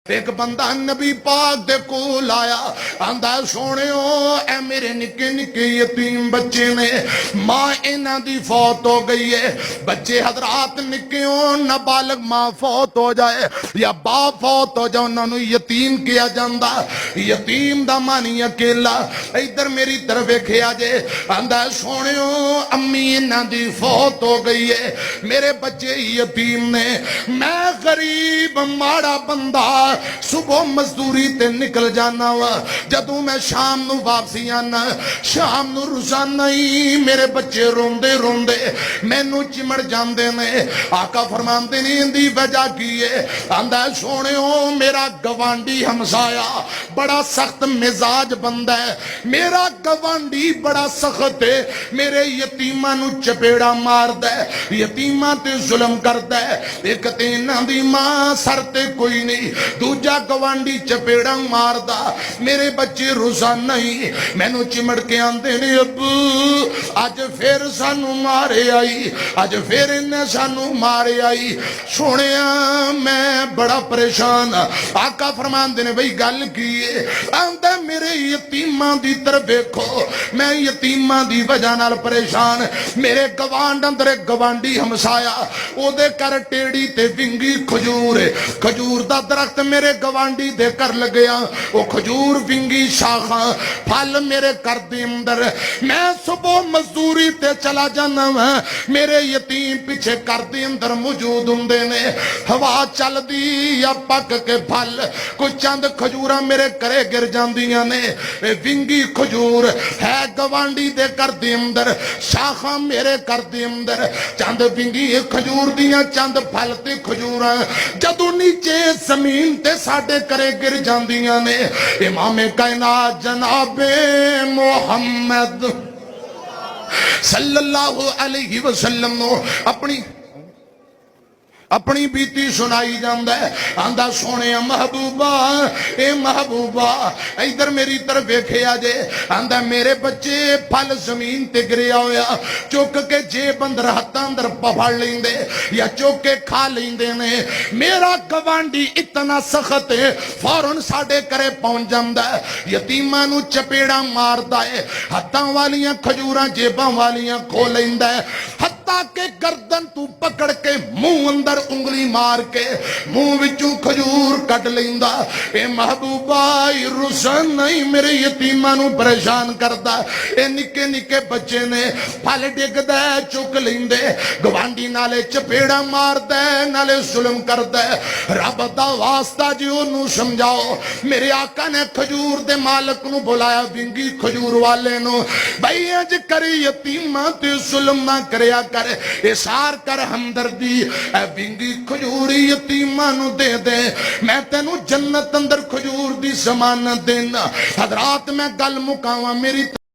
एक बंदा नबी पाक दे कोल आया, आंदा सोहणियो ए मेरे निक्के निक्के यतीम बच्चे ने, मां इन्हां दी फौत हो गई है। बच्चे हजरात निक्के हो नाबालग मां फौत हो जाए या बाप फौत हो जाए उन्हां नूं यतीम किया जांदा। यतीम दा मानी अकेला। इधर मेरी तरफ वेखिया जे, आंदा सोहणियो अम्मी इन्हां दी फौत हो गई है, मेरे बच्चे यतीम ने, मैं गरीब माड़ा बंदा सुबह मजदूरी ते निकल जाना वा, जदों मैं शाम नू वापसी आना, शाम नू रोजाना ही मेरे बच्चे रोंदे रोंदे मैनू चिमड़ जांदे ने। आका फरमांदे ने इंदी वजह की है, आंदा सोहणियो मेरा गवांडी हमसाया बड़ा सख्त मिजाज बंदा है, मेरा गवांडी बड़ा सख्त है, मेरे यतीमां नू चपेड़ा मारदा है, यतीमां ते जुल्म करदा है। एक ते इन्हां दी मां सर ते कोई नहीं, दूजा गवांडी चपेड़ा मारदा, मेरे बच्चे रोजाना ही मैनू चिमड़ के आंदे ने, अब्बू अज फिर सानू मारे आई, अज फिर इन्हें सानू मारे आई। सुनिया मैं बड़ा परेशान। आका फरमांदे ने बई गल की है, आंदा मेरे यतीमां दी तरफ देखो, मैं यतीमां दी वजह नाल परेशान। मेरे गवांड अंदर एक गवांडी हमसाया, ओदे कर टेड़ी ते विंगी खजूर, खजूर दा दरख्त मेरे गवांडी दे कर लगया, वो खजूर विंगी शाखा फल मेरे घर दे अंदर। मैं सुबह मजदूरी ते चला जाना वा, मेरे यतीम पीछे घर दे अंदर मौजूद हुंदे ने, हवा चलदी या पक के फल कोई चंद खजूरा मेरे घरे गिर जांदियां ने। विंगी खजूर है गवांडी दे घर दे अंदर, शाखा मेरे घर दे अंदर, चंद विंगी खजूर दियां चंद फल ते खजूरा जदों नीचे जमीन ते साडे करे गिर जांदियां ने। इमामे कायनात जनाबे मोहम्मद सल्लल्लाहु अलैहि वसल्लम नो अपनी बीती सुनाई जांदा है, आंदा सोने महबूबा ए महबूबा इधर मेरी तरफ वेखिया जे, आंदा मेरे बच्चे फल जमीन ते गिरिया होया चुक के जेब अंदर हत्थां अंदर पफड़ लेंदे या चुक के खा लेंदे ने। मेरा गवांडी इतना सख्त है, फौरन साडे घरे पहुंच जांदा है, यतीमां नू चपेड़ा मारदा है, हत्थां वालियां खजूरां जेबां वालियां खो लैंदा है, हत्ता के गर्दन तू पकड़ के मुंह अंदर उंगली मार के मुंह विचों खजूर कट लेंदा। ए महबूबा रुसन नहीं मेरे यतीमां नू परेशान करदा, ए निक्के निक्के बच्चे ने फल डिगदा चुक लेंदे, गवांडी नाले चपेड़ा मारदा नाले जुल्म करदा। रब दा वास्ता जी ओनू समझाओ। मेरे आका ने खजूर दे मालक नू बुलाया, विंगी खजूर वाले नू, भाई अज करी यतीमां ते जुल्म ना करया कर, इसार कर हमदर्दी, विंगी खजूरी यतीमां नू दे दे, मैं तेनू जन्नत अंदर खजूर दी जमानत देना। हजरात मैं गल मुकावा, मेरी